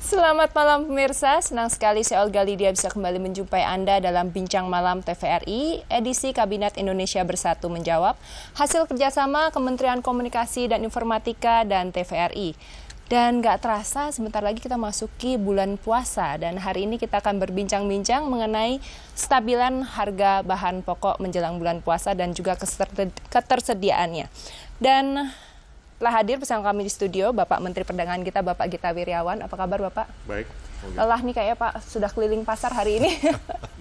Selamat malam pemirsa, senang sekali saya Olga Lydia bisa kembali menjumpai Anda dalam Bincang Malam TVRI, edisi Kabinet Indonesia Bersatu Menjawab, hasil kerjasama Kementerian Komunikasi dan Informatika dan TVRI. Dan nggak terasa sebentar lagi kita masuki bulan puasa dan hari ini kita akan berbincang-bincang mengenai stabilan harga bahan pokok menjelang bulan puasa dan juga ketersediaannya. Dan telah hadir bersama kami di studio Bapak Menteri Perdagangan kita, Bapak Gita Wirjawan. Apa kabar Bapak? Baik. Lelah nih kayaknya Pak, sudah keliling pasar hari ini.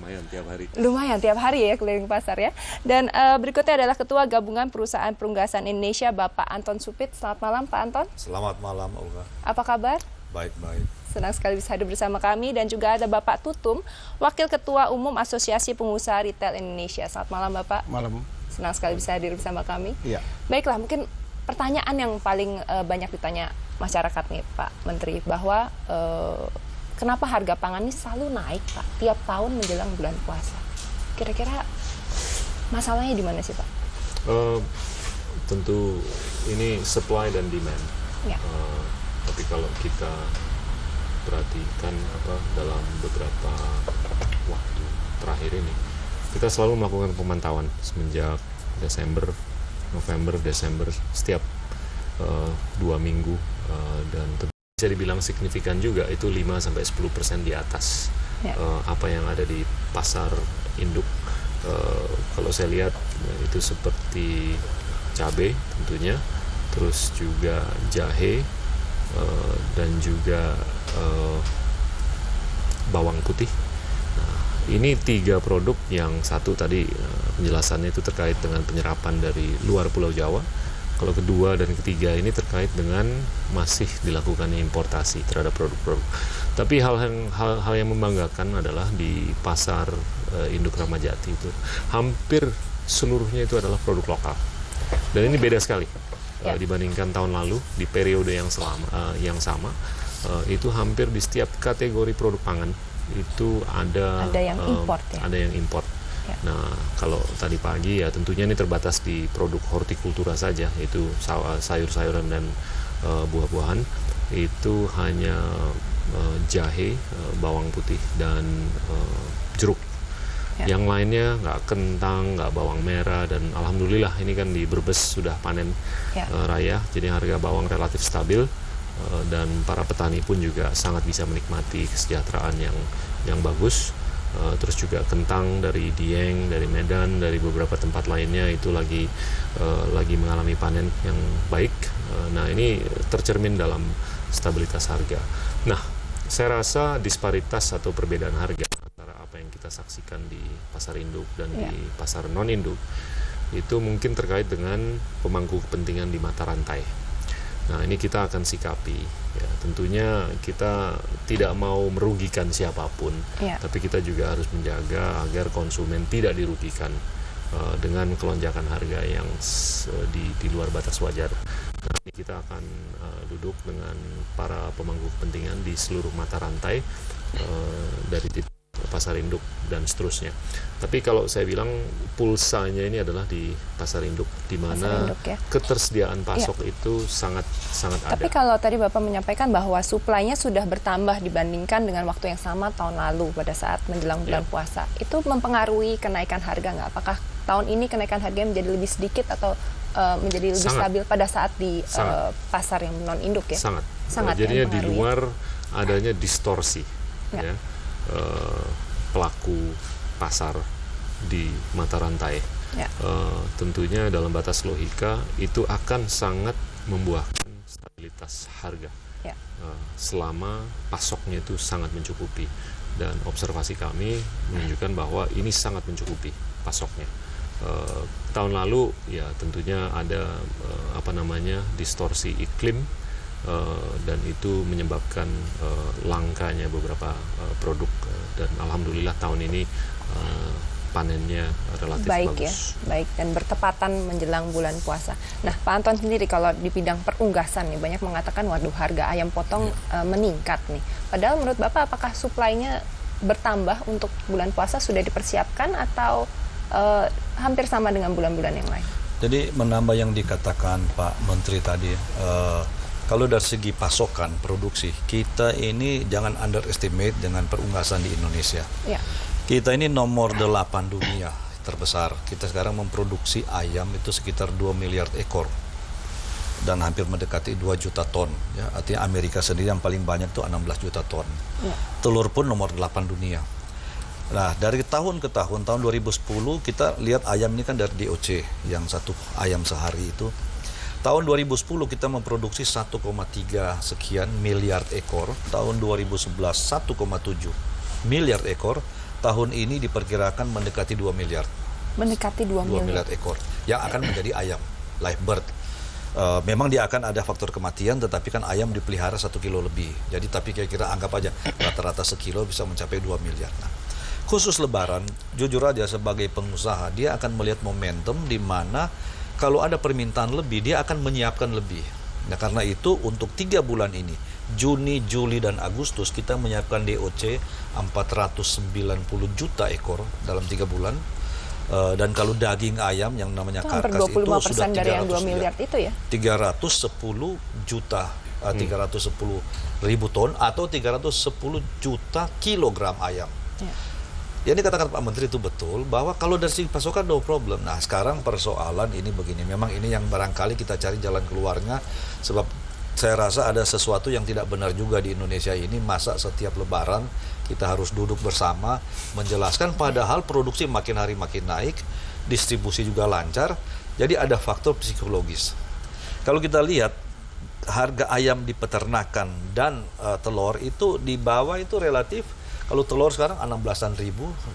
Lumayan tiap hari. Lumayan tiap hari ya keliling pasar ya. Dan berikutnya adalah Ketua Gabungan Perusahaan Perunggasan Indonesia, Bapak Anton Supit. Selamat malam Pak Anton. Selamat malam Olga. Apa kabar? Baik-baik. Senang sekali bisa hadir bersama kami. Dan juga ada Bapak Tutum, Wakil Ketua Umum Asosiasi Pengusaha Retail Indonesia. Selamat malam Bapak. Malam. Senang sekali bisa hadir bersama kami. Iya. Baiklah, mungkin pertanyaan yang paling banyak ditanya masyarakat nih Pak Menteri, bahwa kenapa harga pangan ini selalu naik Pak tiap tahun menjelang bulan puasa? Kira-kira masalahnya di mana sih Pak? Tentu ini supply dan demand. Ya. Tapi kalau kita perhatikan dalam beberapa waktu terakhir ini, kita selalu melakukan pemantauan semenjak Desember, November, Desember, setiap 2 minggu, dan bisa dibilang signifikan juga, itu 5-10% di atas apa yang ada di pasar induk. Kalau saya lihat itu seperti cabai tentunya, terus juga jahe, dan juga bawang putih. Ini 3 produk, yang satu tadi penjelasannya itu terkait dengan penyerapan dari luar Pulau Jawa. Kalau kedua dan ketiga ini terkait dengan masih dilakukan importasi terhadap produk-produk. Tapi hal yang membanggakan adalah di pasar induk Ramadh Jati itu hampir seluruhnya itu adalah produk lokal. Dan ini beda sekali dibandingkan tahun lalu di periode yang sama. Itu hampir di setiap kategori produk pangan itu ada yang import ya? Ada yang import. Ya. Nah, kalau tadi pagi ya tentunya ini terbatas di produk hortikultura saja, itu sayur-sayuran dan buah-buahan. Itu hanya jahe, bawang putih, dan jeruk. Ya. Yang lainnya nggak kentang, nggak bawang merah, dan alhamdulillah ini kan di Brebes sudah panen raya, jadi harga bawang relatif stabil. Dan para petani pun juga sangat bisa menikmati kesejahteraan yang bagus. Terus juga kentang dari Dieng, dari Medan, dari beberapa tempat lainnya itu lagi mengalami panen yang baik. Nah, ini tercermin dalam stabilitas harga. Nah, saya rasa disparitas atau perbedaan harga antara apa yang kita saksikan di pasar induk dan di pasar non induk itu mungkin terkait dengan pemangku kepentingan di mata rantai. Nah, ini kita akan sikapi. Ya, tentunya kita tidak mau merugikan siapapun, tapi kita juga harus menjaga agar konsumen tidak dirugikan dengan kelonjakan harga yang di luar batas wajar. Nah, ini kita akan duduk dengan para pemangku kepentingan di seluruh mata rantai, dari pasar induk dan seterusnya. Tapi kalau saya bilang pulsanya ini adalah di pasar induk, di mana ketersediaan pasok itu sangat ada. Tapi kalau tadi Bapak menyampaikan bahwa suplainya sudah bertambah dibandingkan dengan waktu yang sama tahun lalu pada saat menjelang bulan puasa, itu mempengaruhi kenaikan harga nggak? Apakah tahun ini kenaikan harganya menjadi lebih sedikit atau menjadi lebih stabil pada saat di pasar yang non induk ya? Sangat. Jadinya di luar adanya distorsi. Ya. Pelaku pasar di mata rantai, tentunya dalam batas logika itu akan sangat membuahkan stabilitas harga selama pasoknya itu sangat mencukupi, dan observasi kami menunjukkan bahwa ini sangat mencukupi pasoknya. Tahun lalu ya tentunya ada distorsi iklim, dan itu menyebabkan langkanya beberapa produk, dan alhamdulillah tahun ini panennya relatif bagus. Baik, dan bertepatan menjelang bulan puasa. Nah, Pak Anton sendiri kalau di bidang perunggasan nih banyak mengatakan waduh harga ayam potong meningkat nih. Padahal menurut Bapak apakah suplainya bertambah untuk bulan puasa, sudah dipersiapkan atau hampir sama dengan bulan-bulan yang lain? Jadi menambah yang dikatakan Pak Menteri tadi, Kalau dari segi pasokan produksi, kita ini jangan underestimate dengan perunggasan di Indonesia. Ya. Kita ini nomor 8 dunia terbesar. Kita sekarang memproduksi ayam itu sekitar 2 miliar ekor. Dan hampir mendekati 2 juta ton. Ya, artinya Amerika sendiri yang paling banyak itu 16 juta ton. Ya. Telur pun nomor 8 dunia. Nah, dari tahun ke tahun 2010 kita lihat ayam ini kan dari DOC, yang satu ayam sehari itu. Tahun 2010 kita memproduksi 1,3 sekian miliar ekor. Tahun 2011 1,7 miliar ekor. Tahun ini diperkirakan mendekati 2 miliar. Mendekati 2 miliar ekor yang akan menjadi ayam, live bird. Memang dia akan ada faktor kematian, tetapi kan ayam dipelihara 1 kilo lebih. Jadi tapi kira-kira anggap aja rata-rata sekilo bisa mencapai 2 miliar. Nah, khusus Lebaran, jujur aja sebagai pengusaha, dia akan melihat momentum di mana kalau ada permintaan lebih, dia akan menyiapkan lebih. Nah, karena itu untuk 3 bulan ini, Juni, Juli, dan Agustus, kita menyiapkan DOC 490 juta ekor dalam 3 bulan. Dan kalau daging ayam yang namanya karkas itu sudah 25% dari yang 2 miliar itu ya? 310 juta, 310 ribu ton atau 310 juta kilogram ayam. Ya. Yang dikatakan Pak Menteri itu betul, bahwa kalau dari segi pasokan no problem. Nah, sekarang persoalan ini begini, memang ini yang barangkali kita cari jalan keluarnya, sebab saya rasa ada sesuatu yang tidak benar juga di Indonesia ini, masa setiap Lebaran kita harus duduk bersama menjelaskan, padahal produksi makin hari makin naik, distribusi juga lancar, jadi ada faktor psikologis. Kalau kita lihat harga ayam di peternakan dan telur itu di bawah itu relatif. Kalau telur sekarang 16.000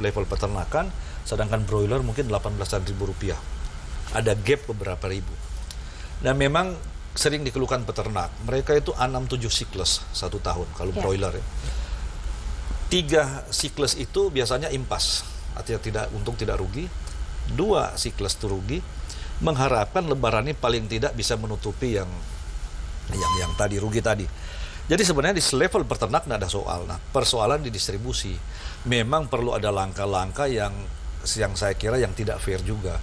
level peternakan, sedangkan broiler mungkin 18.000 rupiah. Ada gap beberapa ribu. Dan memang sering dikeluhkan peternak, mereka itu 6-7 siklus 1 tahun kalau broiler ya. 3 siklus itu biasanya impas, artinya tidak untung tidak rugi. 2 siklus itu rugi, mengharapkan Lebaran ini paling tidak bisa menutupi yang tadi rugi tadi. Jadi sebenarnya di level peternak tidak ada soal. Nah, persoalan di distribusi. Memang perlu ada langkah-langkah yang saya kira yang tidak fair juga.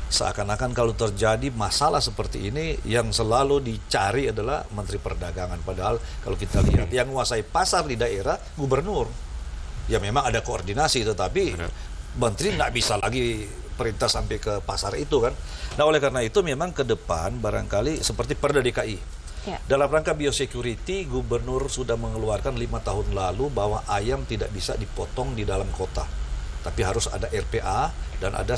Seakan-akan kalau terjadi masalah seperti ini, yang selalu dicari adalah Menteri Perdagangan. Padahal kalau kita lihat yang menguasai pasar di daerah, gubernur. Ya memang ada koordinasi, tetapi Menteri nggak bisa lagi perintah sampai ke pasar itu kan. Nah, oleh karena itu memang ke depan barangkali seperti Perda DKI. Ya. Dalam rangka biosecurity, gubernur sudah mengeluarkan 5 tahun lalu bahwa ayam tidak bisa dipotong di dalam kota, tapi harus ada RPA dan ada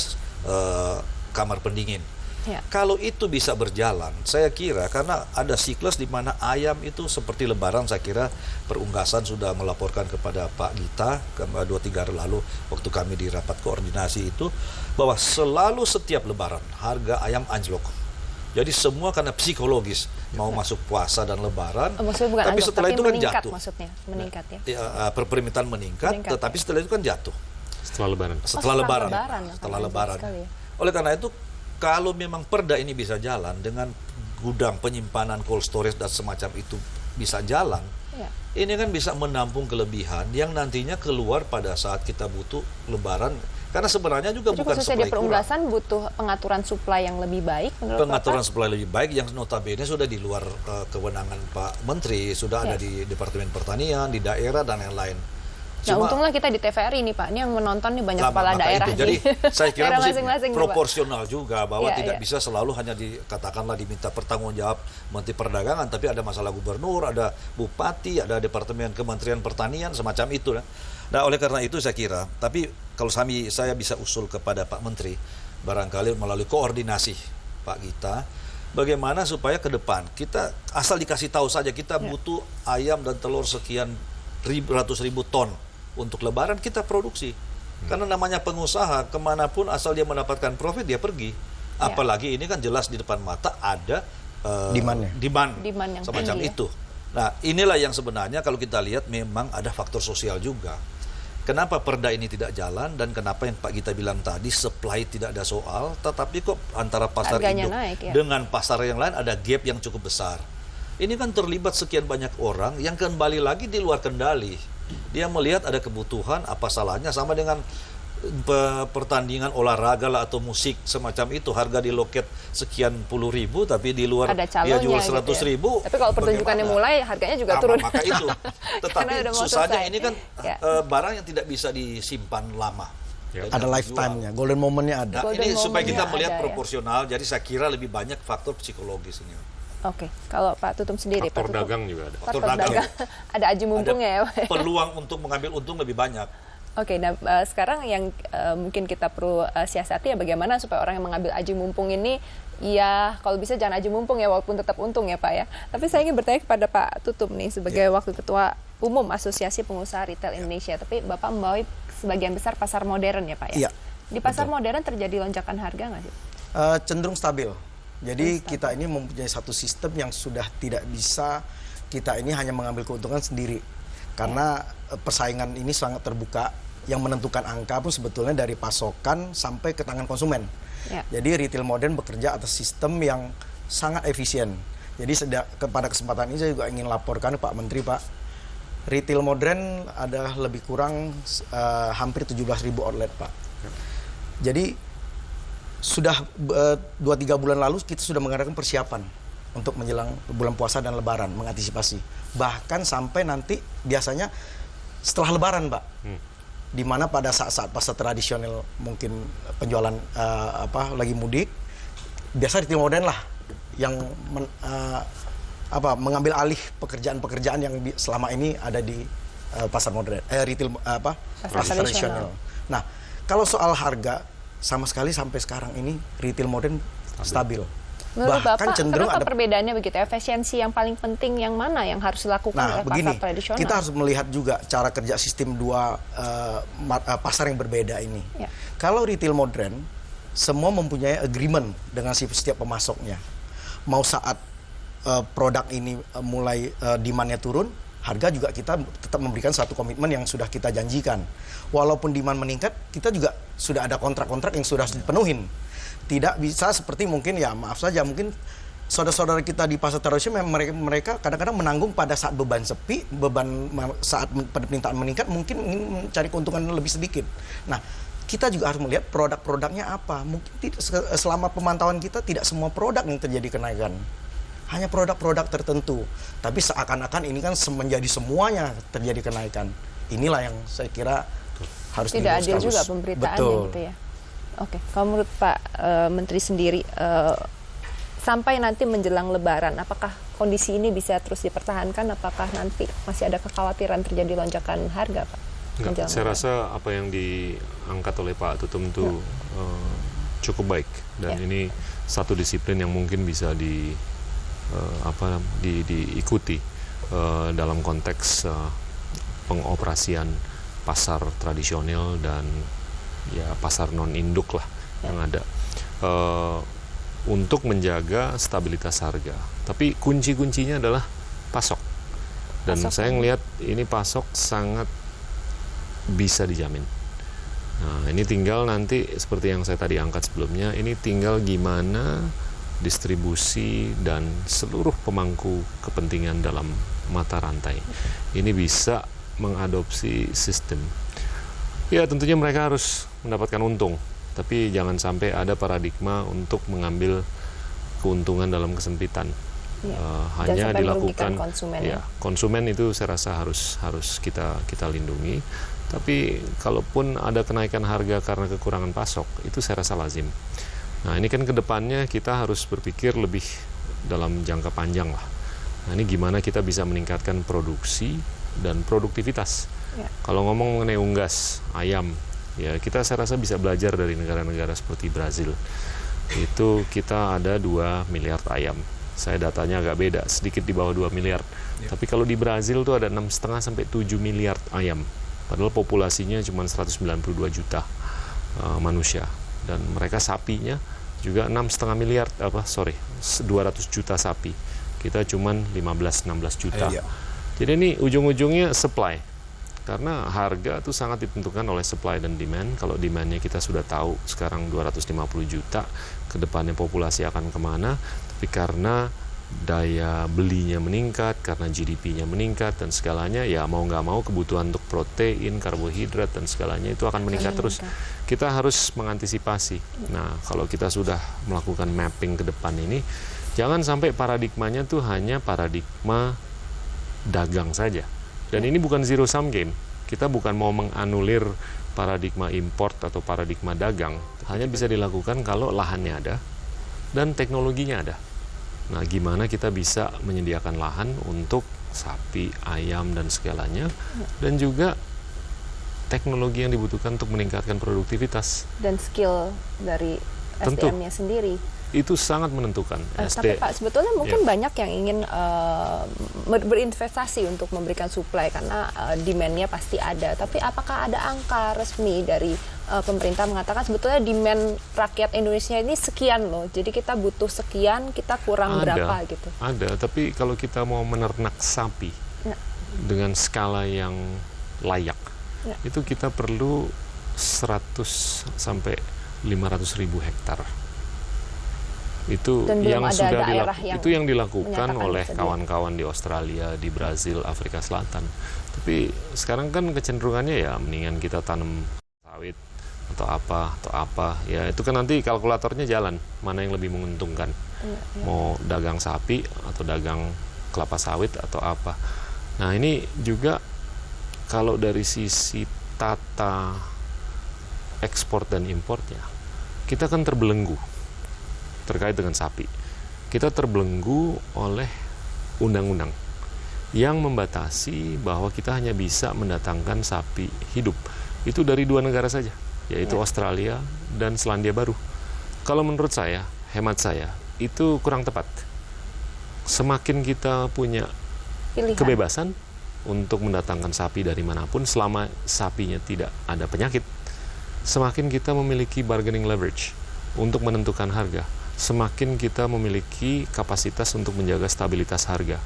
kamar pendingin. Ya. Kalau itu bisa berjalan, saya kira karena ada siklus di mana ayam itu seperti Lebaran, saya kira perunggasan sudah melaporkan kepada Pak Gita 2-3 hari lalu waktu kami di rapat koordinasi itu, bahwa selalu setiap Lebaran harga ayam anjlok. Jadi semua karena psikologis mau masuk puasa dan Lebaran, maksudnya bukan tapi anjlok, setelah itu kan jatuh. Maksudnya meningkat ya? Permintaan meningkat, tetapi setelah itu kan jatuh. Setelah Lebaran. Setelah Lebaran. Ya. Oleh karena itu, kalau memang Perda ini bisa jalan dengan gudang penyimpanan cold storage dan semacam itu bisa jalan, ya, ini kan bisa menampung kelebihan yang nantinya keluar pada saat kita butuh Lebaran. Karena sebenarnya juga jadi bukan khususnya supply di perunggasan kurang. Butuh pengaturan supply yang lebih baik menurut pengaturan Bapak? Supply lebih baik yang notabene sudah di luar kewenangan Pak Menteri, sudah ada di Departemen Pertanian, di daerah dan yang lain. Nah, untunglah kita di TVRI nih Pak, ini yang menonton nih banyak kepala daerah. Jadi saya kira masing-masing proporsional juga, bahwa tidak bisa selalu hanya dikatakanlah diminta pertanggungjawab Menteri Perdagangan, tapi ada masalah gubernur, ada bupati, ada Departemen Kementerian Pertanian, semacam itu. Nah, oleh karena itu saya kira, tapi kalau saya bisa usul kepada Pak Menteri, barangkali melalui koordinasi Pak Gita, bagaimana supaya ke depan kita asal dikasih tahu saja kita butuh ayam dan telur sekian ratus ribu ton untuk Lebaran, kita produksi. Karena namanya pengusaha, kemanapun asal dia mendapatkan profit, dia pergi. Apalagi ini kan jelas di depan mata ada demand yang semacam tinggi, itu. Nah, inilah yang sebenarnya kalau kita lihat memang ada faktor sosial juga. Kenapa Perda ini tidak jalan, dan kenapa yang Pak Gita bilang tadi, supply tidak ada soal, tetapi kok antara pasar induk dengan pasar yang lain ada gap yang cukup besar. Ini kan terlibat sekian banyak orang yang kembali lagi di luar kendali. Dia melihat ada kebutuhan, apa salahnya, sama dengan pertandingan olahraga lah atau musik semacam itu harga di loket sekian puluh ribu, tapi di luar ada dia jual calonnya 100 ribu. Tapi kalau pertunjukannya mulai, harganya juga turun. Maka itu. Tetapi Karena udah mau susahnya selesai. ini kan Ya. barang yang tidak bisa disimpan lama. Ya. Jadi Ada harus lifetime-nya, dijual. golden moment-nya ada. Nah, Golden ini supaya kita moment-nya melihat ada, ya. proporsional, jadi saya kira lebih banyak faktor psikologis ini. Oke, kalau Pak Tutum sendiri, Faktor Pak Tutum. dagang juga ada. Faktor Faktor dagang. dagang. Ada aji mumpungnya ya, Pak. Peluang untuk mengambil untung lebih banyak. Oke, nah sekarang yang mungkin kita perlu siasati ya bagaimana supaya orang yang mengambil aji mumpung ini, ya kalau bisa jangan aji mumpung ya, walaupun tetap untung ya Pak ya. Tapi saya ingin bertanya kepada Pak Tutum nih sebagai Wakil Ketua Umum Asosiasi Pengusaha Retail Indonesia. Tapi Bapak membawa sebagian besar pasar modern ya Pak ya? Iya. Di pasar modern terjadi lonjakan harga nggak sih? Cenderung stabil. Jadi kita ini mempunyai satu sistem yang sudah tidak bisa kita ini hanya mengambil keuntungan sendiri. Karena persaingan ini sangat terbuka, yang menentukan angka pun sebetulnya dari pasokan sampai ke tangan konsumen. Ya. Jadi retail modern bekerja atas sistem yang sangat efisien. Jadi pada kesempatan ini saya juga ingin laporkan Pak Menteri, Pak, retail modern ada lebih kurang hampir 17.000 outlet, Pak. Jadi sudah 2-3 bulan lalu kita sudah mengadakan persiapan untuk menjelang bulan puasa dan lebaran, mengantisipasi. Bahkan sampai nanti biasanya setelah lebaran, Pak. Di mana pada saat-saat pasar tradisional mungkin penjualan lagi mudik, biasa retail modern lah yang mengambil alih pekerjaan-pekerjaan yang selama ini ada di pasar modern, retail pasar tradisional. Nah, kalau soal harga sama sekali sampai sekarang ini retail modern stabil. Menurut Bahkan Bapak, cenderung kenapa ada perbedaannya begitu? Efisiensi yang paling penting yang mana yang harus dilakukan oleh begini, pasar tradisional? kita harus melihat juga cara kerja sistem dua pasar yang berbeda ini. Ya. Kalau retail modern, semua mempunyai agreement dengan setiap pemasoknya. Mau saat produk ini mulai demand-nya turun, harga juga kita tetap memberikan satu komitmen yang sudah kita janjikan. Walaupun demand meningkat, kita juga sudah ada kontrak-kontrak yang sudah dipenuhin. Tidak bisa seperti mungkin ya maaf saja mungkin saudara-saudara kita di pasar tradisional mereka kadang-kadang menanggung pada saat beban sepi, saat permintaan meningkat mungkin ingin mencari keuntungan lebih sedikit. Nah, kita juga harus melihat produk-produknya apa. Mungkin selama pemantauan kita tidak semua produk yang terjadi kenaikan. Hanya produk-produk tertentu. Tapi seakan-akan ini kan menjadi semuanya terjadi kenaikan. Inilah yang saya kira harus tidak adil diluruskan. juga pemberitaannya. Betul. Gitu ya. Oke, kalau menurut Pak Menteri sendiri, sampai nanti menjelang Lebaran, apakah kondisi ini bisa terus dipertahankan? Apakah nanti masih ada kekhawatiran terjadi lonjakan harga, Pak? Enggak, saya rasa apa yang diangkat oleh Pak Tutum itu cukup baik, dan ini satu disiplin yang mungkin bisa diikuti dalam konteks pengoperasian pasar tradisional dan ya pasar non induk lah yang ada untuk menjaga stabilitas harga. Tapi kunci-kuncinya adalah pasok. Dan saya ngelihat ini pasok sangat bisa dijamin. Nah, ini tinggal nanti seperti yang saya tadi angkat sebelumnya, ini tinggal gimana distribusi dan seluruh pemangku kepentingan dalam mata rantai ini bisa mengadopsi sistem. Ya tentunya mereka harus mendapatkan untung, tapi jangan sampai ada paradigma untuk mengambil keuntungan dalam kesempitan. Hanya dilakukan konsumen itu saya rasa harus kita lindungi. Tapi kalaupun ada kenaikan harga karena kekurangan pasok, itu saya rasa lazim. Nah ini kan kedepannya kita harus berpikir lebih dalam jangka panjang lah. Nah ini gimana kita bisa meningkatkan produksi dan produktivitas. Kalau ngomong mengenai unggas ayam, ya saya rasa bisa belajar dari negara-negara seperti Brazil. Itu kita ada 2 miliar ayam. Saya datanya agak beda, sedikit di bawah 2 miliar. Tapi kalau di Brazil tuh ada 6,5 sampai 7 miliar ayam. Padahal populasinya cuma 192 juta manusia. Dan mereka sapinya juga 6,5 miliar, 200 juta sapi. Kita cuma 15-16 juta. Jadi ini ujung-ujungnya supply. Karena harga itu sangat ditentukan oleh supply dan demand. Kalau demandnya kita sudah tahu sekarang 250 juta, ke depannya populasi akan kemana. Tapi karena daya belinya meningkat, karena GDP-nya meningkat dan segalanya, ya mau nggak mau kebutuhan untuk protein, karbohidrat dan segalanya itu akan meningkat terus. Kita harus mengantisipasi. Nah, kalau kita sudah melakukan mapping ke depan ini, jangan sampai paradigmanya tuh hanya paradigma dagang saja. Dan ini bukan zero sum game. Kita bukan mau menganulir paradigma import atau paradigma dagang. Hanya bisa dilakukan kalau lahannya ada dan teknologinya ada. Nah, gimana kita bisa menyediakan lahan untuk sapi, ayam, dan segalanya, dan juga teknologi yang dibutuhkan untuk meningkatkan produktivitas. Dan skill dari SDM-nya sendiri. Itu sangat menentukan. Tapi Pak, sebetulnya mungkin banyak yang ingin berinvestasi untuk memberikan supply karena demand-nya pasti ada. Tapi apakah ada angka resmi dari pemerintah mengatakan sebetulnya demand rakyat Indonesia ini sekian loh, jadi kita butuh sekian, kita kurang berapa gitu? Ada, tapi kalau kita mau menernak sapi dengan skala yang layak, itu kita perlu 100 sampai 500 ribu hektar. Itu yang sudah itu yang dilakukan oleh kawan-kawan di Australia, di Brazil, Afrika Selatan. Tapi sekarang kan kecenderungannya ya mendingan kita tanam sawit atau apa. Ya itu kan nanti kalkulatornya jalan, mana yang lebih menguntungkan. Mau dagang sapi atau dagang kelapa sawit atau apa. Nah, ini juga kalau dari sisi tata ekspor dan importnya, kita kan terbelenggu terkait dengan sapi. Kita terbelenggu oleh undang-undang yang membatasi bahwa kita hanya bisa mendatangkan sapi hidup. Itu dari 2 negara saja, yaitu Australia dan Selandia Baru. Kalau menurut saya, hemat saya, itu kurang tepat. Semakin kita punya kebebasan untuk mendatangkan sapi dari manapun selama sapinya tidak ada penyakit, semakin kita memiliki bargaining leverage untuk menentukan harga. Semakin kita memiliki kapasitas untuk menjaga stabilitas harga.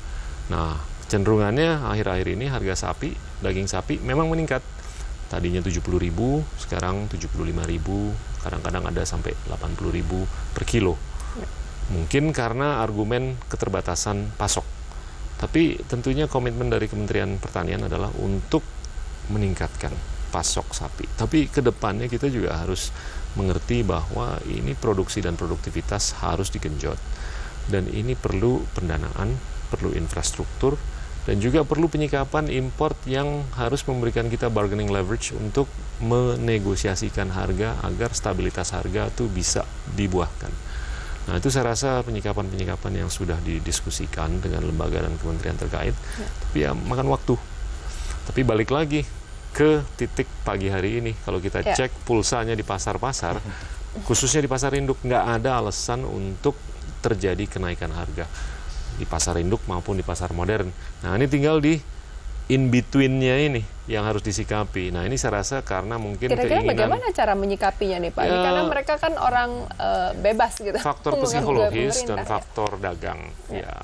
Nah, cenderungannya akhir-akhir ini harga sapi, daging sapi memang meningkat. Tadinya 70.000, sekarang 75.000, kadang-kadang ada sampai 80.000 per kilo. Mungkin karena argumen keterbatasan pasok. Tapi tentunya komitmen dari Kementerian Pertanian adalah untuk meningkatkan pasok sapi. Tapi ke depannya kita juga harus mengerti bahwa ini produksi dan produktivitas harus digenjot, dan ini perlu pendanaan, perlu infrastruktur, dan juga perlu penyikapan import yang harus memberikan kita bargaining leverage untuk menegosiasikan harga agar stabilitas harga itu bisa dibuahkan. Nah, itu saya rasa penyikapan-penyikapan yang sudah didiskusikan dengan lembaga dan kementerian terkait, tapi ya makan waktu. Tapi balik lagi ke titik pagi hari ini, kalau kita cek pulsanya di pasar-pasar, khususnya di pasar induk, nggak ada alasan untuk terjadi kenaikan harga di pasar induk maupun di pasar modern. Nah, ini tinggal di in-between-nya ini yang harus disikapi. Nah, ini saya rasa karena mungkin kira-kira keinginan... bagaimana cara menyikapinya nih Pak? Karena mereka kan orang bebas gitu. Faktor psikologis dan faktor dagang. Ya,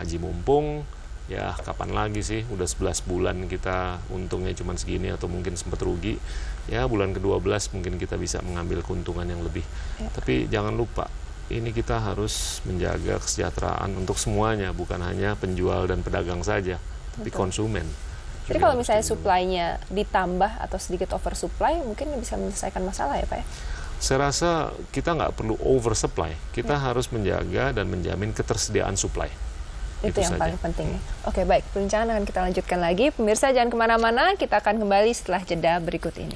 haji mumpung, ya kapan lagi sih, udah 11 bulan kita untungnya cuma segini atau mungkin sempat rugi, ya bulan ke-12 mungkin kita bisa mengambil keuntungan yang lebih. Tapi jangan lupa, ini kita harus menjaga kesejahteraan untuk semuanya, bukan hanya penjual dan pedagang saja, tapi konsumen. Jadi kalau misalnya supply-nya ditambah atau sedikit oversupply, mungkin bisa menyelesaikan masalah ya Pak ya? Saya rasa kita nggak perlu oversupply, kita harus menjaga dan menjamin ketersediaan supply. Itu yang paling penting. Oke, baik. Perbincangan akan kita lanjutkan lagi. Pemirsa jangan kemana-mana, kita akan kembali setelah jeda berikut ini.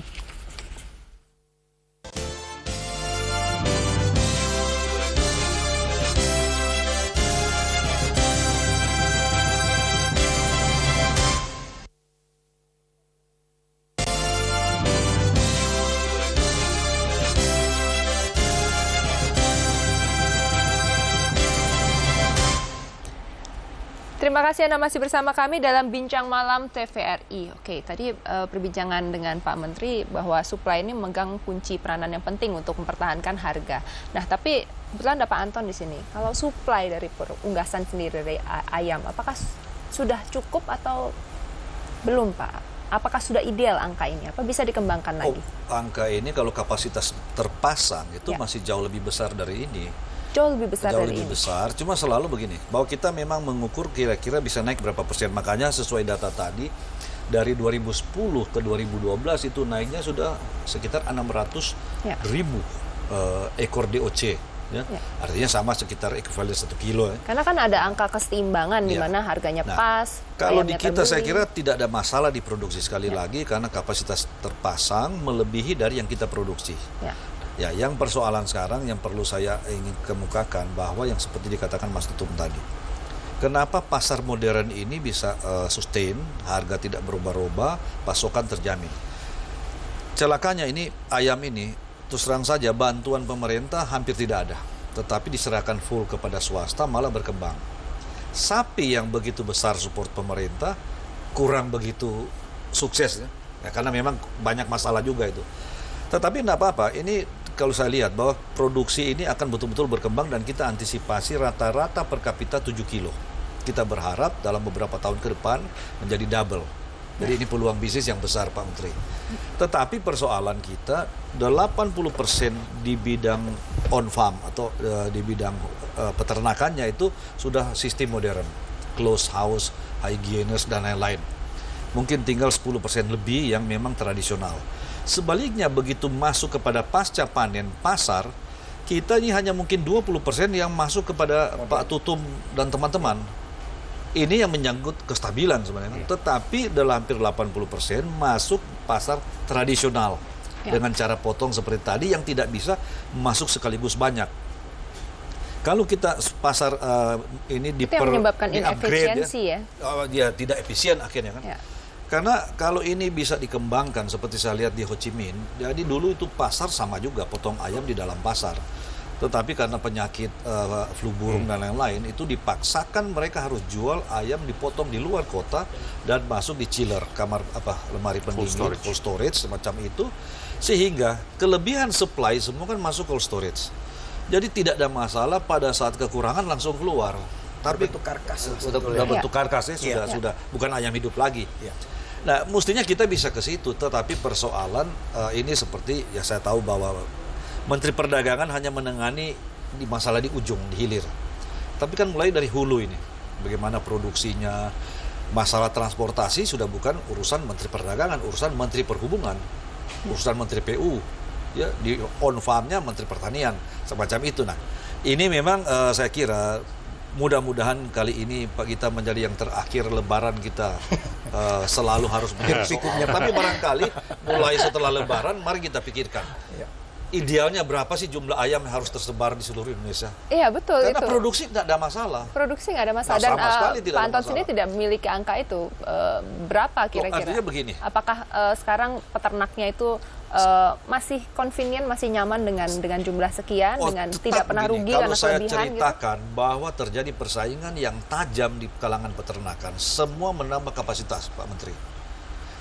Terima kasih Anda masih bersama kami dalam Bincang Malam TVRI. Oke, tadi perbincangan dengan Pak Menteri bahwa supply ini memegang kunci peranan yang penting untuk mempertahankan harga. Nah, tapi kebetulan ada Pak Anton di sini. Kalau supply dari unggasan sendiri dari ayam, apakah sudah cukup atau belum Pak? Apakah sudah ideal angka ini? Apa bisa dikembangkan lagi? Angka ini kalau kapasitas terpasang itu masih jauh lebih besar dari ini. jauh lebih besar jauh dari lebih ini. besar. Cuma selalu begini, bahwa kita memang mengukur kira-kira bisa naik berapa persen. Makanya sesuai data tadi, dari 2010 ke 2012 itu naiknya sudah sekitar 600 ribu ekor DOC. Ya. Artinya sama sekitar ekuivalen 1 kilo. Karena kan ada angka keseimbangan di mana harganya pas. Kalau di ayamnya kita saya terbeli. kira tidak ada masalah di produksi sekali lagi karena kapasitas terpasang melebihi dari yang kita produksi. Ya, yang persoalan sekarang yang perlu saya ingin kemukakan bahwa yang seperti dikatakan Mas Tutum tadi. Kenapa pasar modern ini bisa sustain, harga tidak berubah-ubah, pasokan terjamin. Celakanya ini ayam ini terus terang saja bantuan pemerintah hampir tidak ada, tetapi diserahkan full kepada swasta malah berkembang. Sapi yang begitu besar support pemerintah kurang begitu sukses ya, karena memang banyak masalah juga itu. Tetapi tidak apa-apa, ini kalau saya lihat bahwa produksi ini akan betul-betul berkembang dan kita antisipasi rata-rata per kapita 7 kilo. Kita berharap dalam beberapa tahun ke depan menjadi double. Jadi ini peluang bisnis yang besar Pak Menteri. Tetapi persoalan kita 80% di bidang on farm atau di bidang peternakannya itu sudah sistem modern. Closed house, higienis dan lain-lain. Mungkin tinggal 10% lebih yang memang tradisional. Sebaliknya begitu masuk kepada pasca panen pasar, kita ini hanya mungkin 20% yang masuk kepada Pak Tutum dan teman-teman. Ini yang menyangkut kestabilan sebenarnya. Tetapi dalam hampir 80% masuk pasar tradisional dengan cara potong seperti tadi yang tidak bisa masuk sekaligus banyak. Kalau kita pasar ini itu yang menyebabkan inefisiensi ya. Dia tidak efisien akhirnya kan. Karena kalau ini bisa dikembangkan seperti saya lihat di Ho Chi Minh, jadi dulu itu pasar sama juga potong ayam di dalam pasar. Tetapi karena penyakit flu burung dan lain-lain itu dipaksakan mereka harus jual ayam dipotong di luar kota dan masuk di chiller, kamar lemari pendingin, cold storage semacam itu, sehingga kelebihan supply semua kan masuk cold storage. Jadi tidak ada masalah pada saat kekurangan langsung keluar. Tapi bentuk karkas. Bentuk karkasnya sudah bukan ayam hidup lagi. Nah, mestinya kita bisa ke situ, tetapi persoalan ini seperti ya saya tahu bahwa Menteri Perdagangan hanya menangani di masalah di ujung, di hilir. Tapi kan mulai dari hulu ini, bagaimana produksinya, masalah transportasi sudah bukan urusan Menteri Perdagangan, urusan Menteri Perhubungan, urusan Menteri PU, ya di on farm-nya Menteri Pertanian, semacam itu. Nah, ini memang saya kira mudah-mudahan kali ini Pak kita menjadi yang terakhir Lebaran kita selalu harus menjadi soal. Tapi barangkali mulai setelah Lebaran, mari kita pikirkan. Idealnya berapa sih jumlah ayam yang harus tersebar di seluruh Indonesia? Iya betul. Karena itu. produksi tidak ada masalah. Produksi nggak ada masalah. Dan Pak Anton sendiri tidak memiliki angka itu. Berapa kira-kira? Artinya begini. Apakah sekarang peternaknya itu masih convenient, masih nyaman dengan jumlah sekian, dengan tidak pernah rugi karena kelebihan? Kalau saya ceritakan bahwa terjadi persaingan yang tajam di kalangan peternakan, semua menambah kapasitas Pak Menteri.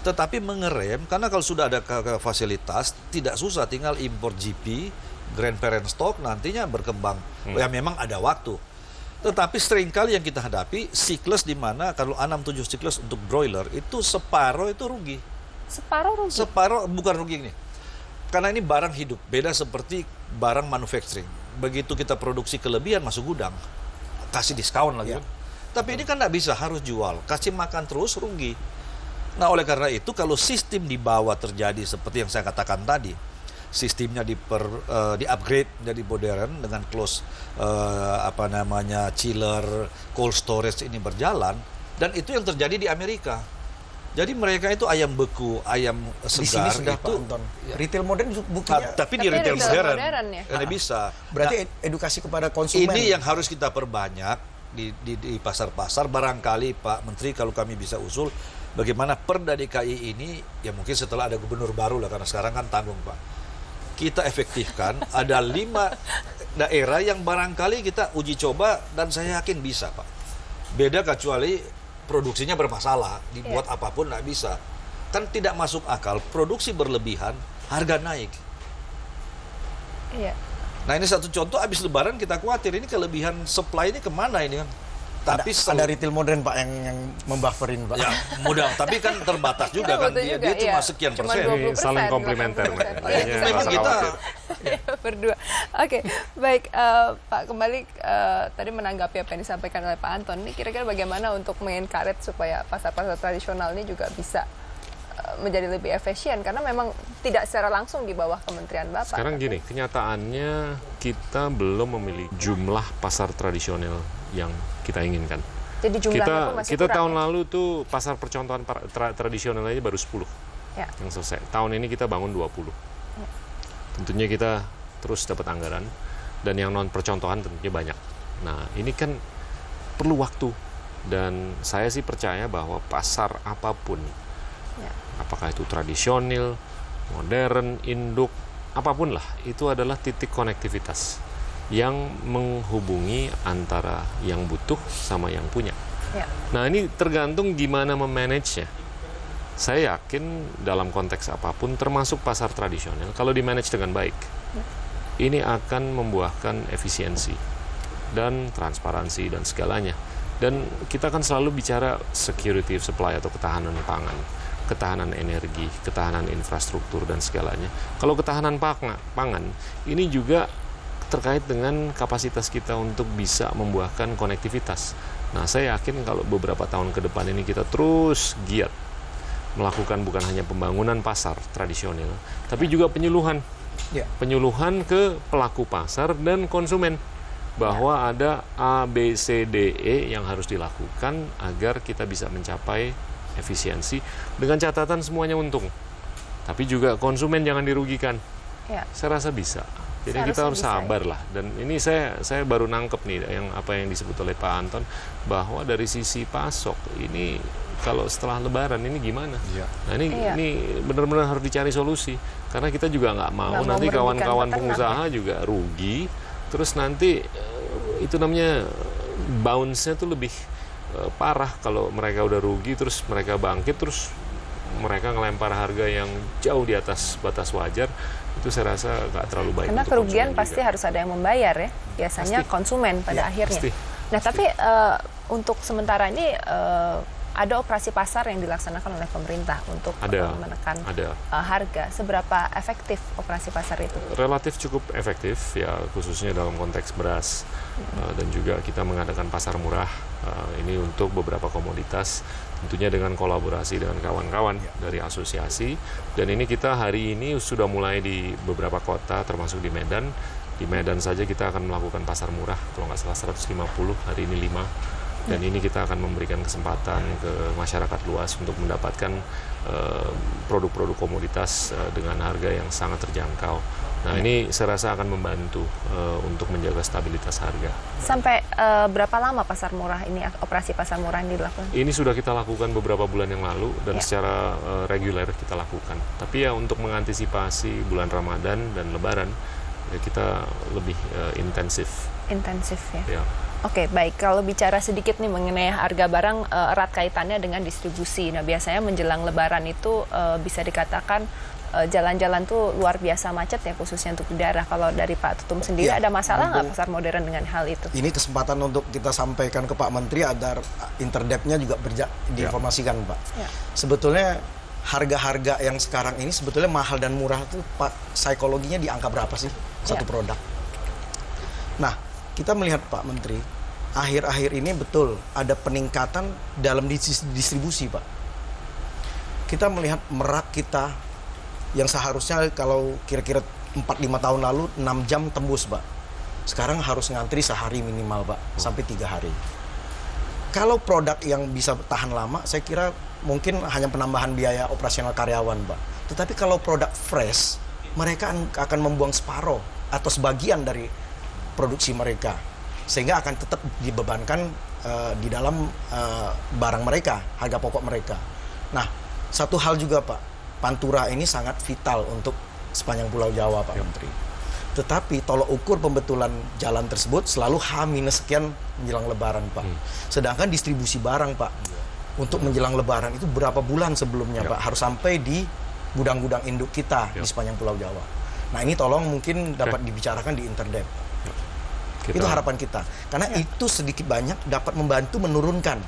Tetapi mengerem, karena kalau sudah ada fasilitas, tidak susah, tinggal impor GP, grandparent stock, nantinya berkembang. Ya memang ada waktu. Tetapi seringkali yang kita hadapi, siklus di mana kalau 6-7 siklus untuk broiler, itu separuh itu rugi. Separuh rugi? Separuh, bukan rugi ini. Karena ini barang hidup, beda seperti barang manufacturing. Begitu kita produksi kelebihan, masuk gudang, kasih diskon lagi. Tapi ini kan tidak bisa, harus jual. Kasih makan terus, rugi. Nah, oleh karena itu kalau sistem di bawah terjadi seperti yang saya katakan tadi, sistemnya di-upgrade menjadi modern dengan close chiller, cold storage ini berjalan, dan itu yang terjadi di Amerika. Jadi mereka itu ayam beku, ayam segar di sini sudah, itu Pak Anton. Retail modern buktinya. Tapi di retail modern ya? Karena bisa. Berarti edukasi kepada konsumen. Ini yang harus kita perbanyak di pasar-pasar. Barangkali Pak Menteri kalau kami bisa usul bagaimana Perda DKI ini, ya mungkin setelah ada gubernur baru lah, karena sekarang kan tanggung Pak. Kita efektifkan, ada 5 daerah yang barangkali kita uji coba dan saya yakin bisa Pak. Beda kecuali produksinya bermasalah, dibuat apapun nggak bisa. Kan tidak masuk akal, produksi berlebihan, harga naik. Nah ini satu contoh, habis Lebaran kita khawatir, ini kelebihan supply ini kemana ini kan? Tapi ada retail modern Pak yang membufferin Pak. ya mudah, tapi kan terbatas juga kan. Dia cuma sekian Cuma persen. 20%, Ini saling komplementer, 80%. Mbak. Iya, Makanya memang rasa kita khawatir. berdua. Oke, baik Pak, kembali tadi menanggapi apa yang disampaikan oleh Pak Anton. Ini kira-kira bagaimana untuk mengencourage supaya pasar-pasar tradisional ini juga bisa menjadi lebih efisien, karena memang tidak secara langsung di bawah Kementerian Bapak. Sekarang gini, kenyataannya kita belum memiliki jumlah pasar tradisional yang kita inginkan. Jadi jumlahnya pun masih Kita kurang, tahun ya? lalu tuh pasar percontohan tradisional aja baru 10 Ya. yang selesai. Tahun ini kita bangun 20. Tentunya kita terus dapat anggaran, dan yang non percontohan tentunya banyak. Nah, ini kan perlu waktu, dan saya sih percaya bahwa pasar apapun, Ya. apakah itu tradisional, modern, induk, apapun lah, itu adalah titik konektivitas yang menghubungi antara yang butuh sama yang punya. Ya. Nah, ini tergantung gimana memanage-nya. Saya yakin dalam konteks apapun, termasuk pasar tradisional, kalau di-manage dengan baik, ini akan membuahkan efisiensi dan transparansi dan segalanya. Dan kita kan selalu bicara security of supply atau ketahanan pangan, ketahanan energi, ketahanan infrastruktur dan segalanya. Kalau ketahanan pangan, ini juga terkait dengan kapasitas kita untuk bisa membuahkan konektivitas. Nah, saya yakin kalau beberapa tahun ke depan ini kita terus giat melakukan bukan hanya pembangunan pasar tradisional, tapi juga penyuluhan. Ya. Penyuluhan ke pelaku pasar dan konsumen, bahwa ada A, B, C, D, E yang harus dilakukan agar kita bisa mencapai efisiensi, dengan catatan semuanya untung. Tapi juga konsumen jangan dirugikan. Ya. Saya rasa bisa. Jadi Seharusnya kita harus bisa, sabar lah. Dan ini saya baru nangkep nih apa yang disebut oleh Pak Anton, bahwa dari sisi pasok ini kalau setelah Lebaran ini gimana? Iya. Nah, ini benar-benar harus dicari solusi, karena kita juga nggak mau nanti merugikan kawan-kawan peternak, pengusaha juga rugi. Terus nanti itu namanya bounce-nya tuh lebih parah kalau mereka udah rugi, terus mereka bangkit, terus mereka ngelempar harga yang jauh di atas batas wajar. Itu saya rasa nggak terlalu baik. Karena untuk kerugian konsumen pasti juga. harus ada yang membayar ya, biasanya Pasti. konsumen pada Ya, akhirnya. pasti. Nah, tapi untuk sementara ini ada operasi pasar yang dilaksanakan oleh pemerintah untuk menekan harga. Seberapa efektif operasi pasar itu? Relatif cukup efektif ya, khususnya dalam konteks beras, dan juga kita mengadakan pasar murah ini untuk beberapa komoditas, tentunya dengan kolaborasi dengan kawan-kawan dari asosiasi. Dan ini kita hari ini sudah mulai di beberapa kota, termasuk di Medan. Di Medan saja kita akan melakukan pasar murah, kalau nggak salah 150, hari ini 5. Dan ini kita akan memberikan kesempatan ke masyarakat luas untuk mendapatkan produk-produk komoditas dengan harga yang sangat terjangkau. Nah, ini saya rasa akan membantu untuk menjaga stabilitas harga. Sampai berapa lama pasar murah ini, operasi pasar murah ini dilakukan? Ini sudah kita lakukan beberapa bulan yang lalu dan Ya. secara reguler kita lakukan. Tapi ya untuk mengantisipasi bulan Ramadan dan Lebaran, ya kita lebih intensif. Intensif ya. Ya. Oke, baik. Kalau bicara sedikit nih mengenai harga barang, erat kaitannya dengan distribusi. Nah, biasanya menjelang Lebaran itu bisa dikatakan jalan-jalan tuh luar biasa macet ya, khususnya untuk di daerah. Kalau dari Pak Tutum sendiri, Ya, ada masalah nggak pasar modern dengan hal itu? Ini kesempatan untuk kita sampaikan ke Pak Menteri agar interdepnya juga diinformasikan, Pak. Ya. Sebetulnya harga-harga yang sekarang ini sebetulnya mahal dan murah itu, Pak, psikologinya di angka berapa sih satu Ya. produk? Nah, kita melihat Pak Menteri, akhir-akhir ini betul ada peningkatan dalam distribusi, Pak. Kita melihat merak kita yang seharusnya kalau kira-kira 4-5 tahun lalu 6 jam tembus, Pak. Sekarang harus ngantri sehari minimal, Pak, sampai 3 hari. Kalau produk yang bisa tahan lama, saya kira mungkin hanya penambahan biaya operasional karyawan, Pak. Tetapi kalau produk fresh, mereka akan membuang separuh atau sebagian dari produksi mereka, sehingga akan tetap dibebankan di dalam barang mereka, harga pokok mereka. Nah, satu hal juga, Pak, Pantura ini sangat vital untuk sepanjang Pulau Jawa, Pak Menteri. Tetapi tolok ukur pembetulan jalan tersebut selalu H-sekian menjelang Lebaran, Pak. Sedangkan distribusi barang, Pak, untuk menjelang Lebaran itu berapa bulan sebelumnya, Pak, harus sampai di gudang-gudang induk kita di sepanjang Pulau Jawa. Nah, ini tolong mungkin dapat dibicarakan di Interdep. Kita- Itu harapan kita. Karena itu sedikit banyak dapat membantu menurunkan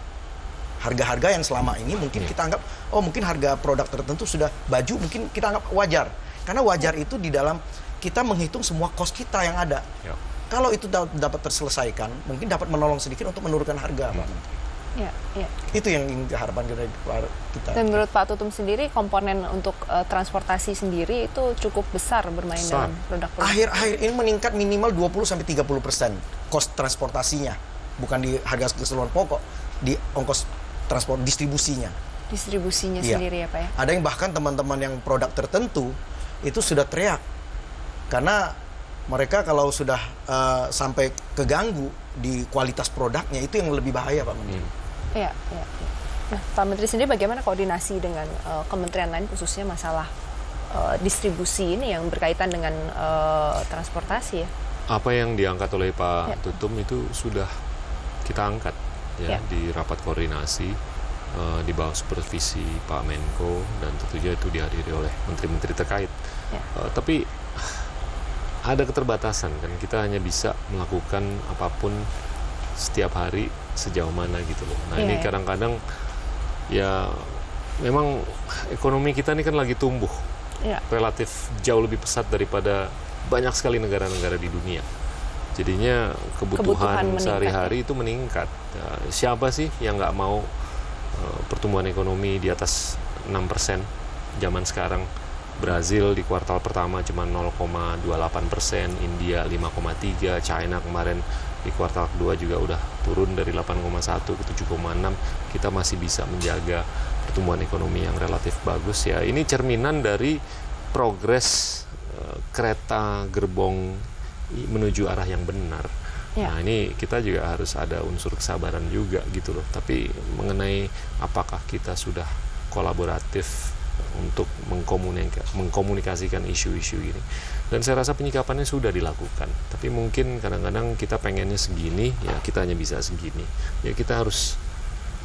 harga-harga yang selama ini mungkin kita anggap, oh mungkin harga produk tertentu sudah baju mungkin kita anggap wajar. Karena wajar itu di dalam kita menghitung semua cost kita yang ada. Ya. Kalau itu dapat terselesaikan, mungkin dapat menolong sedikit untuk menurunkan harga, Pak Menteri. Ya, ya. Itu yang harapan kita. Dan menurut Pak Tutum sendiri, komponen untuk transportasi sendiri itu cukup besar bermain Besar. dalam produk-produk. Akhir-akhir ini meningkat minimal 20-30% cost transportasinya. Bukan di harga keseluruhan pokok, di ongkos transport distribusinya. Distribusinya Iya. sendiri ya Pak ya? Ada yang bahkan teman-teman yang produk tertentu itu sudah teriak. Karena mereka kalau sudah sampai keganggu di kualitas produknya, itu yang lebih bahaya, Pak Menteri. Iya, iya. Nah, Pak Menteri sendiri bagaimana koordinasi dengan kementerian lain khususnya masalah distribusi ini yang berkaitan dengan transportasi ya? Apa yang diangkat oleh Pak Ya. Tutum itu sudah kita angkat ya, Ya. di rapat koordinasi di bawah supervisi Pak Menko, dan tentunya itu dihadiri oleh menteri-menteri terkait. Ya. Tapi ada keterbatasan kan, kita hanya bisa melakukan apapun setiap hari sejauh mana gitu loh. Nah, Iya, ini ya. kadang-kadang ya memang ekonomi kita ini kan lagi tumbuh Iya. relatif jauh lebih pesat daripada banyak sekali negara-negara di dunia. Jadinya Kebutuhan kebutuhan meningkat, sehari-hari itu meningkat. Ya, siapa sih yang nggak mau pertumbuhan ekonomi di atas 6% zaman sekarang? Brazil di kuartal pertama cuma 0,28%, India 5,3%, China kemarin di kuartal kedua juga udah turun dari 8,1 ke 7,6. Kita masih bisa menjaga pertumbuhan ekonomi yang relatif bagus ya. Ini cerminan dari progres kereta gerbong menuju arah yang benar. Ya. Nah, ini kita juga harus ada unsur kesabaran juga gitu loh. Tapi mengenai apakah kita sudah kolaboratif untuk mengkomunikasikan isu-isu ini, dan saya rasa penyikapannya sudah dilakukan. Tapi mungkin kadang-kadang kita pengennya segini, ya kita hanya bisa segini. Ya kita harus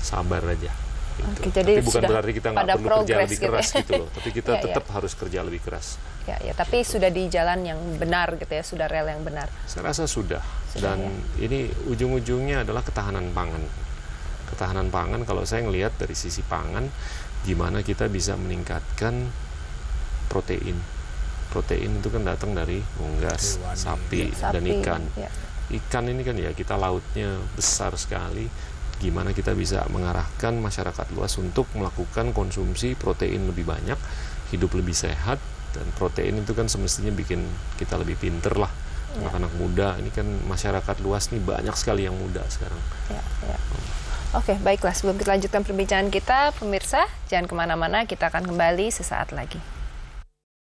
sabar aja. Gitu. Oke, jadi tapi bukan sudah berarti kita nggak pada perlu kerja progres lebih gitu keras ya. gitu loh. Tapi kita Ya, ya. tetap harus kerja lebih keras. Ya, ya, tapi sudah di jalan yang benar gitu ya, sudah rel yang benar. Saya rasa sudah. Sudah, Dan ya. ini ujung-ujungnya adalah ketahanan pangan. Ketahanan pangan, kalau saya ngelihat dari sisi pangan, gimana kita bisa meningkatkan protein. Protein itu kan datang dari unggas, sapi, dan Sapi, ikan. ya. Ikan ini kan ya kita lautnya besar sekali. Gimana kita bisa mengarahkan masyarakat luas untuk melakukan konsumsi protein lebih banyak, hidup lebih sehat, dan protein itu kan semestinya bikin kita lebih pinter lah. Anak-anak muda, ini kan masyarakat luas nih banyak sekali yang muda sekarang. Ya, ya. Oke, baiklah. Sebelum kita lanjutkan perbincangan kita, pemirsa, jangan kemana-mana, kita akan kembali sesaat lagi.